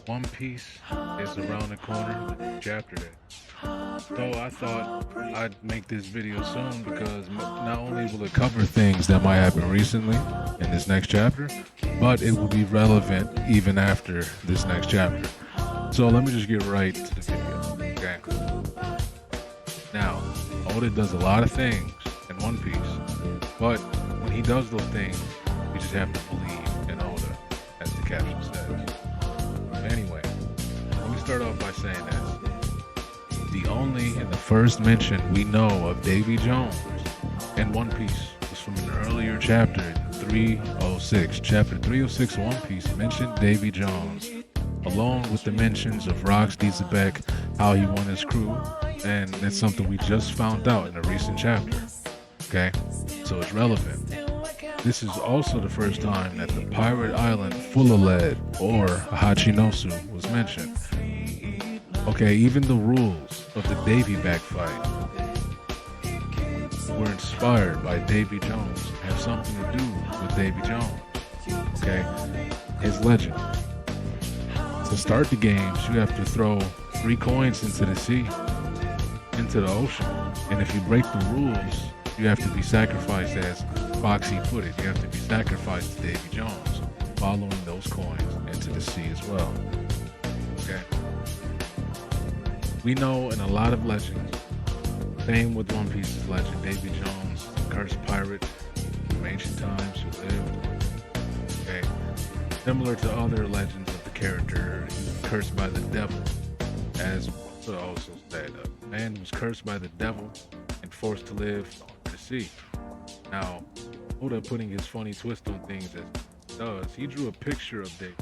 One Piece is around the corner with the chapter day. So I thought I'd make this video soon because not only will it cover things that might happen recently in this next chapter, but it will be relevant even after this next chapter. So let me just get right to the video. Okay. Now, Oda does a lot of things in One Piece, but when he does those things, we just have to believe in Oda, as the caption says. Anyway, let me start off by saying this. The only and the first mention we know of Davy Jones in One Piece was from an earlier chapter, 306. Chapter 306 of One Piece mentioned Davy Jones, along with the mentions of Rox Dizabek, how he won his crew, and that's something we just found out in a recent chapter. Okay, so it's relevant. This is also the first time that the pirate island Fulalead, or Hachinosu, was mentioned. Okay, even the rules of the Davy back fight were inspired by Davy Jones, have something to do with Davy Jones. Okay, his legend. To start the games, you have to throw 3 coins into the sea, into the ocean, and if you break the rules, you have to be sacrificed, as Foxy put it. You have to be sacrificed to Davy Jones, following those coins into the sea as well. Okay. We know in a lot of legends, same with One Piece's legend, Davy Jones, cursed pirate from ancient times who lived. Okay. Similar to other legends of the character, he was cursed by the devil, as also said, a man was cursed by the devil and forced to live on the sea. Now, Oda, putting his funny twist on things as he does, he drew a picture of Davy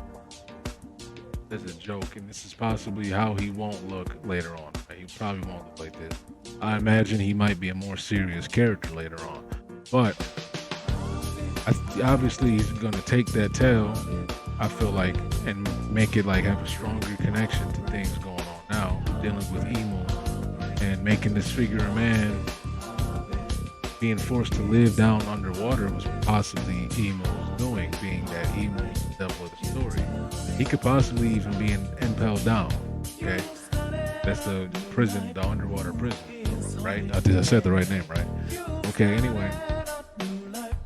as a joke, and this is possibly how he won't look later on. He probably won't look like this. I imagine he might be a more serious character later on, but obviously he's gonna take that tale, I feel like, and make it like have a stronger connection to things going on now, dealing with Emu and making this figure of man being forced to live down underwater was possibly Emu's doing, being that Emu is the devil of the story. He could possibly even be impelled down. Okay, that's the prison, the underwater prison, right? I said the right name, right? Okay. Anyway,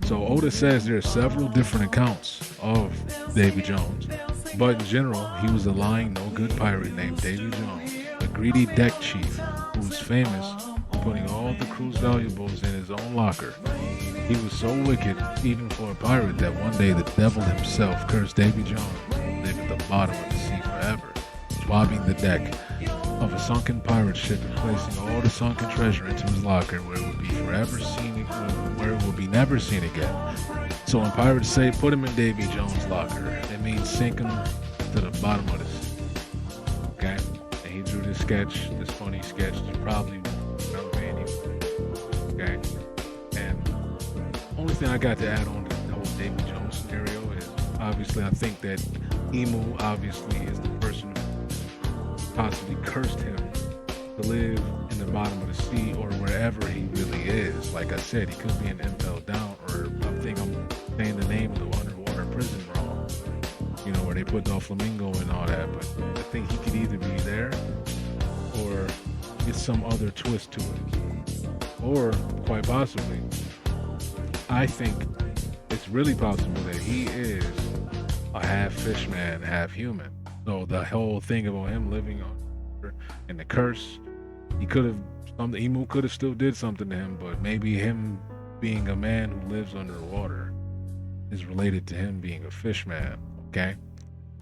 so Oda says there are several different accounts of Davy Jones, but in general, he was a lying, no good pirate named Davy Jones, a greedy deck chief who was famous for putting all the crew's valuables in his own locker. He was so wicked, even for a pirate, that one day the devil himself cursed Davy Jones to live at the bottom of the sea forever, swabbing the deck of a sunken pirate ship and placing all the sunken treasure into his locker, where it would be forever seen, where it will be never seen again. So when pirates say put him in Davy Jones' locker, it means sink him to the bottom of the sea. Okay? And he drew this sketch, this funny sketch. You probably won't remember anyway. Okay? And only thing I got to add on to the whole Davy Jones scenario is, obviously, I think that Emu obviously is the person who possibly cursed him to live in the bottom of the sea or wherever he really is. Like I said, he could be an impelled down, or I think I'm saying the name of the underwater prison wrong. You know, where they put Doflamingo and all that. But I think he could either be there or get some other twist to it. Or quite possibly, I think it's really possible that he is a half fish man, half human. So the whole thing about him living on and the curse, he could have, the Emu could have still did something to him, but maybe him being a man who lives underwater is related to him being a fish man. Okay,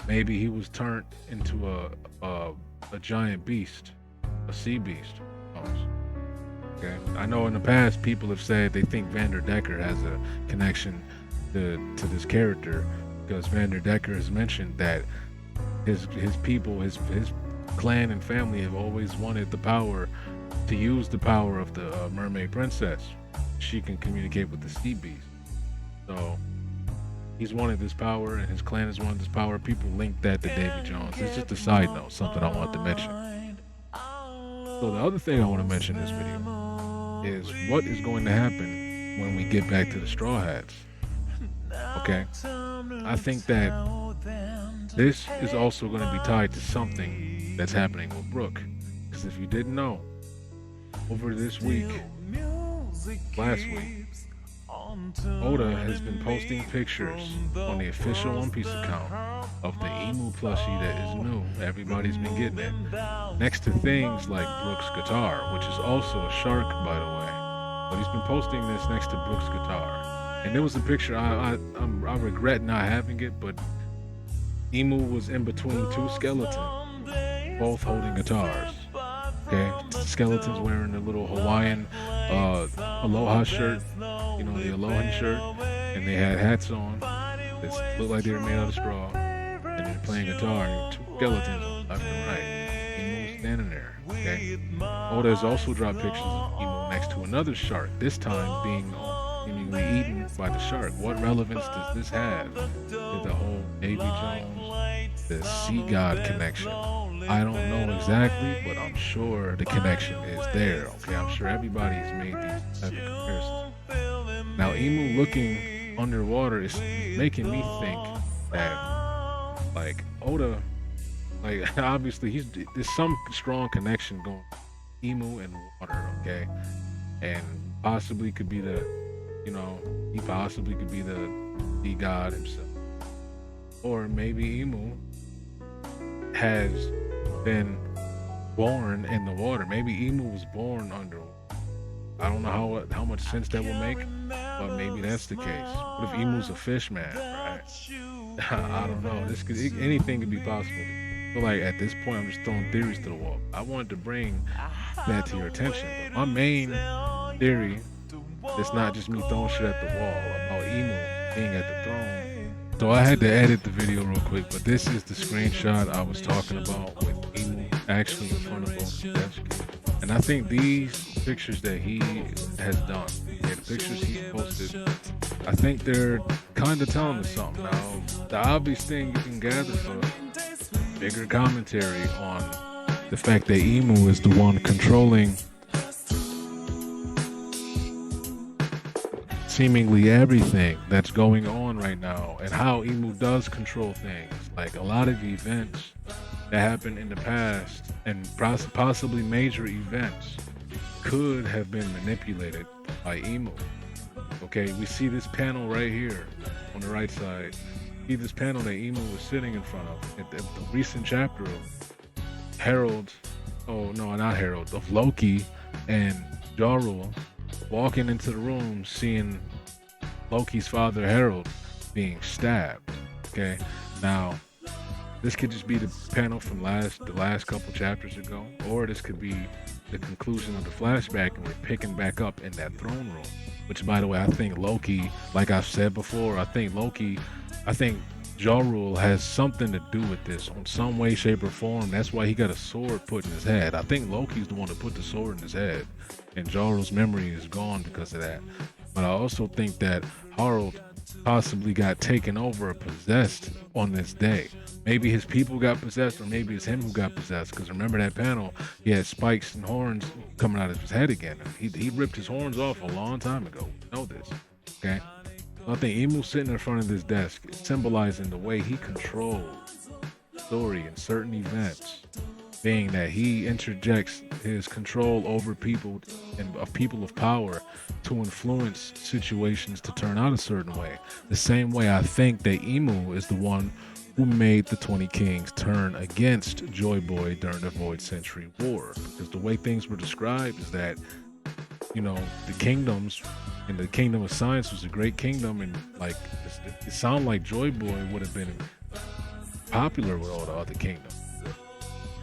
maybe he was turned into a giant beast, a sea beast, almost. Okay, I know in the past people have said they think Vanderdecker has a connection to this character, because Vanderdecker has mentioned that his people, his clan and family have always wanted the power to use the power of the mermaid princess. She can communicate with the sea beast. So he's wanted this power, and his clan has wanted this power. People link that to Davy Jones. It's just a side note, something I wanted to mention. So the other thing I want to mention in this video is what is going to happen when we get back to the Straw Hats. Okay, I think that This is also going to be tied to something that's happening with Brooke. Because if you didn't know, over this week, last week, Oda has been posting pictures on the official One Piece account of the emu plushie that is new. Everybody's been getting it. Next to things like Brooke's guitar, which is also a shark, by the way. But he's been posting this next to Brooke's guitar. And there was a picture, I regret not having it, but Emu was in between two skeletons, both holding guitars. Okay, skeletons wearing a little Hawaiian aloha shirt, you know, the aloha shirt, and they had hats on that looked like they were made out of straw, and they're playing guitar, and two skeletons on left and right. Emu was standing there. Okay, Oda has also dropped pictures of Emu next to another shark, this time being seemingly eaten by the shark. What relevance does this have to the whole Davy Jones, the sea god connection? I don't know exactly, but I'm sure the connection is there. Okay, I'm sure everybody's made these type of comparisons. Now, Emu looking underwater is making me think that, like, Oda, like, obviously there's some strong connection going Emu and water. Okay, and possibly could be the, you know, he possibly could be the god himself, or maybe Emu has been born in the water. Maybe Emu was born under. I don't know how much sense that will make, but maybe that's the case. What if Emu's a fish man, right? I don't know. Anything could be possible. I feel like at this point I'm just throwing theories to the wall. I wanted to bring that to your attention. But my main theory is not just me throwing shit at the wall about Emu being at the throne. So I had to edit the video real quick, but this is the screenshot I was talking about with Emu actually in front of both desk. And I think these pictures that he has done, yeah, the pictures he posted, I think they're kind of telling us something. Now, the obvious thing you can gather from bigger commentary on the fact that Emu is the one controlling seemingly everything that's going on right now, and how Emu does control things. Like a lot of events that happened in the past, and possibly major events, could have been manipulated by Emu. Okay, we see this panel right here on the right side. See this panel that Emu was sitting in front of at the recent chapter of Harold. Oh no, not Harold. Of Loki and Jarul walking into the room, seeing Loki's father Harold being stabbed. Okay, now this could just be the panel from the last couple chapters ago, or this could be the conclusion of the flashback, and we're picking back up in that throne room. Which, by the way, I think Loki, like I've said before, I think Jarul has something to do with this in some way, shape, or form. That's why he got a sword put in his head. I think Loki's the one that put the sword in his head, and Jarul's memory is gone because of that. But I also think that Harold possibly got taken over or possessed on this day. Maybe his people got possessed, or maybe it's him who got possessed. Because remember that panel, he had spikes and horns coming out of his head again. He ripped his horns off a long time ago. We know this, okay? I think Emu sitting in front of this desk is symbolizing the way he controls story in certain events, being that he interjects his control over people and of people of power to influence situations to turn out a certain way. The same way I think that Emu is the one who made the 20 Kings turn against Joy Boy during the Void Century War. Because the way things were described is that, you know, the kingdoms, and the kingdom of science was a great kingdom, and like it sounded like Joy Boy would have been popular with all the other kingdoms.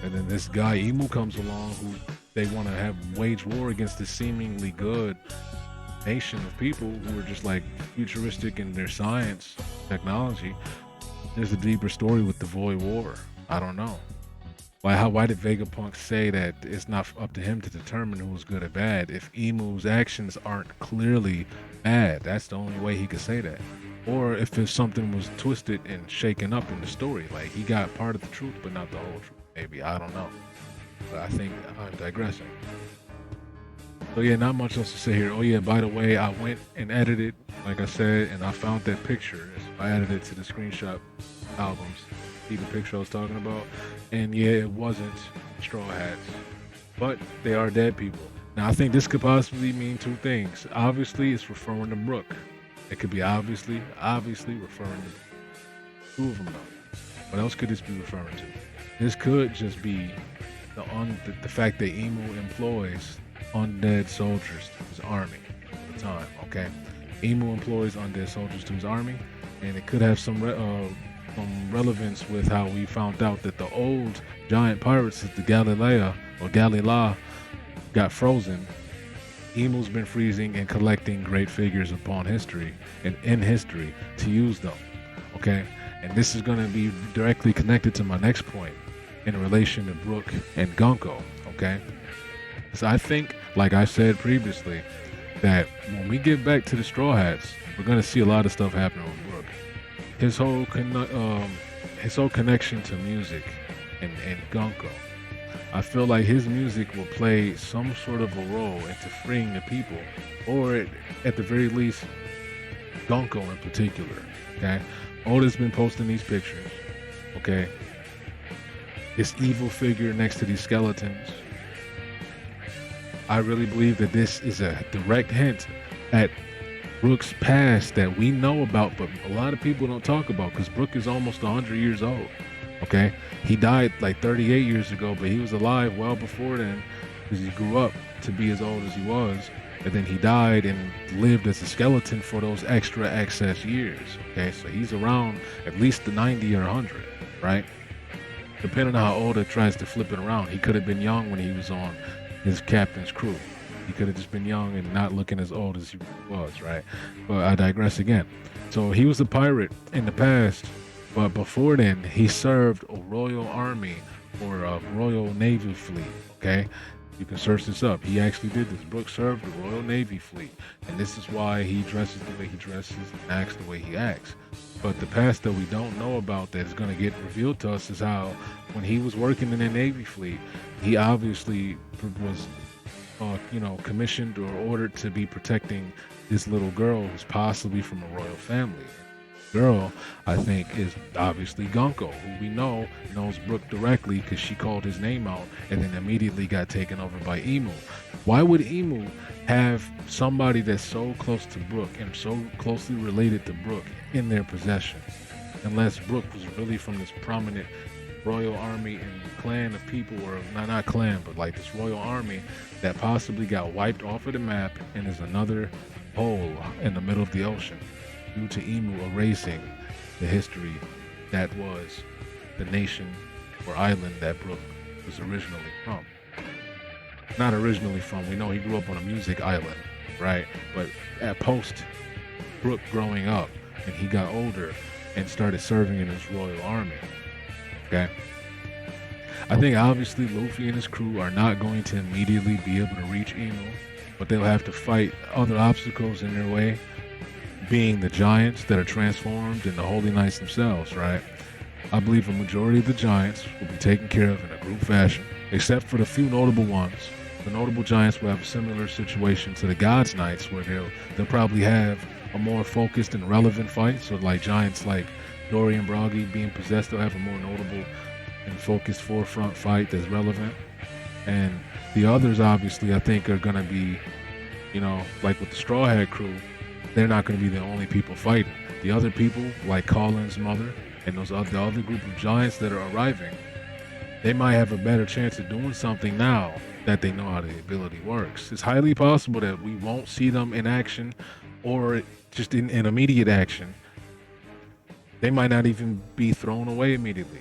And then this guy Emu comes along, who they want to have wage war against this seemingly good nation of people who are just like futuristic in their science technology. There's a deeper story with the Void War. I don't know. Why did Vegapunk say that it's not up to him to determine who's good or bad if Emu's actions aren't clearly bad? That's the only way he could say that. Or if something was twisted and shaken up in the story, like he got part of the truth but not the whole truth. Maybe, I don't know. But I think I'm digressing. So yeah, not much else to say here. Oh yeah, by the way, I went and edited, like I said, and I found that picture. I added it to the screenshot albums. See the picture I was talking about? And yeah, it wasn't Straw Hats, but they are dead people. Now I think this could possibly mean two things. Obviously, it's referring to Brooke. It could be obviously referring to two of them though. What else could this be referring to? This could just be the fact that Emu employs undead soldiers to his army at the time. Okay, Emu employs undead soldiers to his army, and it could have some relevance with how we found out that the old giant pirates of the Galilea or Galila got frozen. Emu's been freezing and collecting great figures upon history and in history to use them. Okay, and this is going to be directly connected to my next point in relation to Brooke and Gunko. Okay, so I think, like I said previously, that when we get back to the Straw Hats, we're going to see a lot of stuff happening with Brooke. His whole connection to music and Gunko. I feel like his music will play some sort of a role into freeing the people, or at the very least, Gunko in particular. Okay, Oda's been posting these pictures. Okay, this evil figure next to these skeletons. I really believe that this is a direct hint at Brooke's past that we know about, but a lot of people don't talk about, because Brooke is almost 100 years old. Okay, he died like 38 years ago, but he was alive well before then, because he grew up to be as old as he was, and then he died and lived as a skeleton for those extra excess years. Okay, so he's around at least the 90 or 100, right? Depending on how Oda tries to flip it around, he could have been young when he was on his captain's crew. He could have just been young and not looking as old as he was, right? But I digress again. So he was a pirate in the past, but before then, he served a royal army or a royal navy fleet, okay? You can search this up. He actually did this. Brooke served the Royal Navy fleet, and this is why he dresses the way he dresses and acts the way he acts. But the past that we don't know about that is going to get revealed to us is how, when he was working in the Navy fleet, he obviously was commissioned or ordered to be protecting this little girl who's possibly from a royal family. Girl, I think, is obviously Gunko, who we know knows Brooke directly because she called his name out and then immediately got taken over by Emu. Why would Emu have somebody that's so close to Brooke and so closely related to Brooke in their possession? Unless Brooke was really from this prominent royal army and clan of people, or not clan, but like this royal army that possibly got wiped off of the map and is another hole in the middle of the ocean due to Emu erasing the history that was the nation or island that Brooke was originally from. Not originally from, we know he grew up on a music island, right? But at post Brooke growing up and he got older and started serving in his royal army. Okay. I think obviously Luffy and his crew are not going to immediately be able to reach Emu, but they'll have to fight other obstacles in their way, being the giants that are transformed and the Holy Knights themselves, right? I believe a majority of the giants will be taken care of in a group fashion, except for the few notable ones. The notable giants will have a similar situation to the God's Knights, where they'll probably have a more focused and relevant fight. So like giants like Dory and Broggy being possessed, they'll have a more notable and focused forefront fight that's relevant. And the others, obviously, I think are going to be, like with the Straw Hat crew, they're not going to be the only people fighting. The other people, like Colin's mother and the other group of giants that are arriving, they might have a better chance of doing something now that they know how the ability works. It's highly possible that we won't see them in action, or just in immediate action. They might not even be thrown away immediately.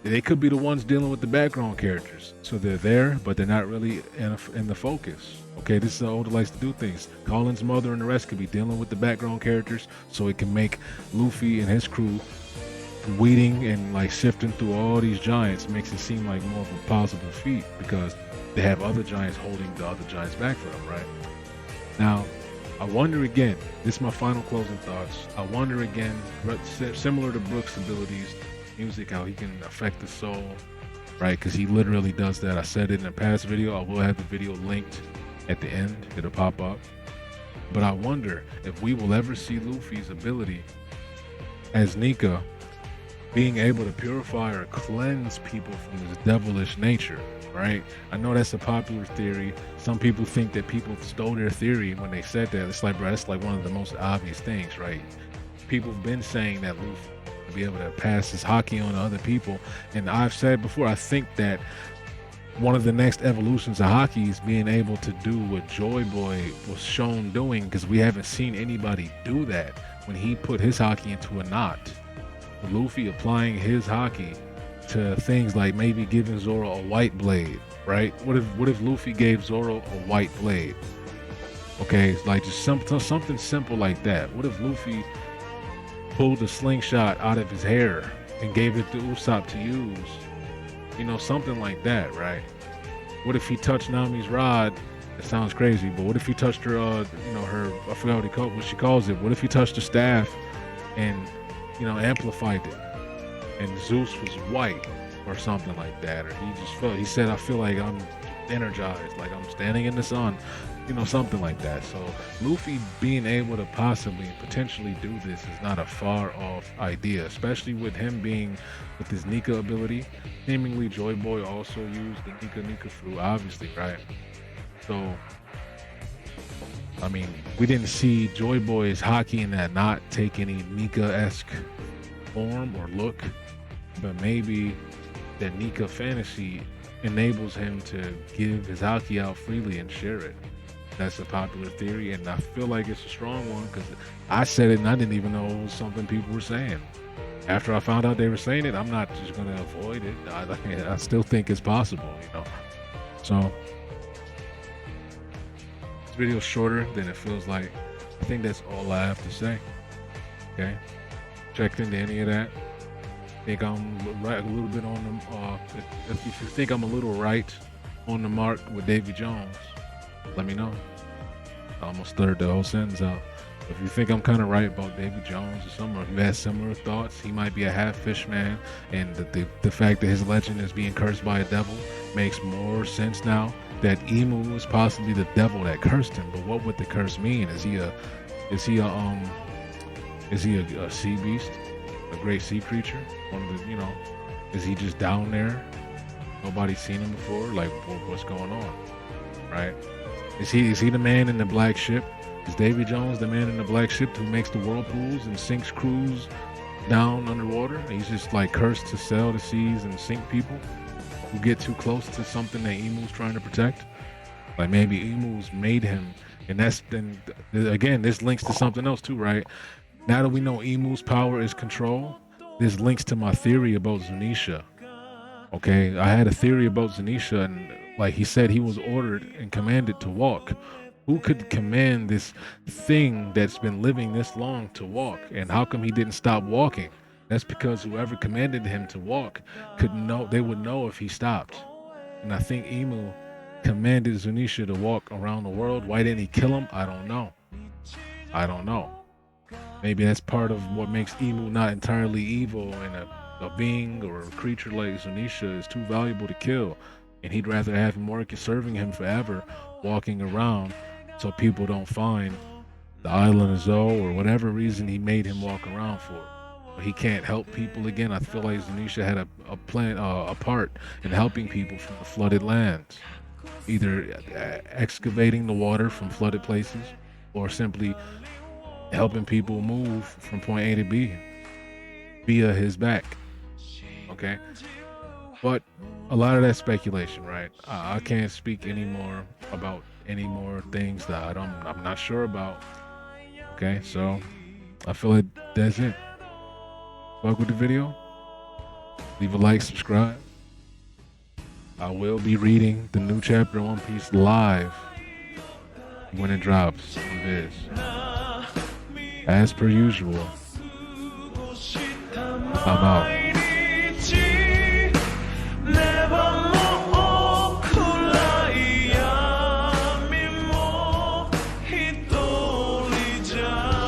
They could be the ones dealing with the background characters. So they're there, but they're not really in the focus. Okay, this is how Oda likes to do things. Colin's mother and the rest could be dealing with the background characters, so it can make Luffy and his crew weeding and like sifting through all these giants makes it seem like more of a possible feat, because they have other giants holding the other giants back for them, right? Now, I wonder again, this is my final closing thoughts. I wonder again, similar to Brooks' abilities, music, how he can affect the soul, right? Because he literally does that. I said it in a past video. I will have the video linked at the end, it'll pop up. But I wonder if we will ever see Luffy's ability as Nika being able to purify or cleanse people from this devilish nature, right? I know that's a popular theory. Some people think that people stole their theory when they said that. It's like, bro, that's like one of the most obvious things, right? People have been saying that Luffy will be able to pass his hockey on to other people. And I've said before, I think that one of the next evolutions of hockey is being able to do what Joy Boy was shown doing, because we haven't seen anybody do that when he put his hockey into a knot. Luffy applying his hockey to things like maybe giving Zoro a white blade, right? What if Luffy gave Zoro a white blade? Okay, it's like just something simple like that. What if Luffy pulled a slingshot out of his hair and gave it to Usopp to use? You know, something like that, right? What if he touched Nami's rod? It sounds crazy, but what if he touched her, you know, her, I forgot what she calls it. What if he touched the staff and, you know, amplified it, and Zeus was white or something like that? Or he said, I feel like I'm energized, like I'm standing in the sun, you know, something like that. So Luffy being able to possibly and potentially do this is not a far off idea, especially with him being with his Nika ability. Seemingly Joy Boy also used the Nika fruit, obviously, right? So I mean, we didn't see Joy Boy's hockey in that knot take any Nika-esque form or look, but maybe the Nika fantasy enables him to give his hockey out freely and share it. That's a popular theory, and I feel like it's a strong one because I said it and I didn't even know it was something people were saying. After I found out they were saying it, I'm not just going to avoid it. I still think it's possible, you know. So this video's shorter than it feels like. I think that's all I have to say. Okay, checked into any of that. Think I'm right a little bit on the if you think I'm a little right on the mark with Davy Jones, let me know. I almost stuttered the whole sentence out. If you think I'm kind of right about Davy Jones or something, or if you had similar thoughts, he might be a half fish man, and the fact that his legend is being cursed by a devil makes more sense now. That Emu was possibly the devil that cursed him, but what would the curse mean? Is he a sea beast, a great sea creature? One of the, you know, is he just down there? Nobody's seen him before. Like, what's going on, right? Is he the man in the black ship? Is Davy Jones the man in the black ship who makes the whirlpools and sinks crews down underwater? He's just like cursed to sail the seas and sink people who get too close to something that Emu's trying to protect. Like maybe Emu's made him, and that's then again, this links to something else too, right? Now that we know Emu's power is control, this links to my theory about Zunisha. Okay, I had a theory about Zunisha, and like he said, he was ordered and commanded to walk. Who could command this thing that's been living this long to walk? And how come he didn't stop walking? That's because whoever commanded him to walk could know, they would know if he stopped. And I think Emu commanded Zunisha to walk around the world. Why didn't he kill him? I don't know. Maybe that's part of what makes Emu not entirely evil, and a being or a creature like Zunisha is too valuable to kill. And he'd rather have him working, serving him forever, walking around, so people don't find the island of Zoe or whatever reason he made him walk around for. But he can't help people again. I feel like Zunisha had a part in helping people from the flooded lands, either excavating the water from flooded places or simply helping people move from point A to B via his back. Okay, but a lot of that speculation, right? I can't speak anymore about any more things that I'm not sure about. Okay, so I feel like that's it. Fuck with the video. Leave a like, subscribe. I will be reading the new chapter of One Piece live when it drops on Viz. As per usual, I'm out.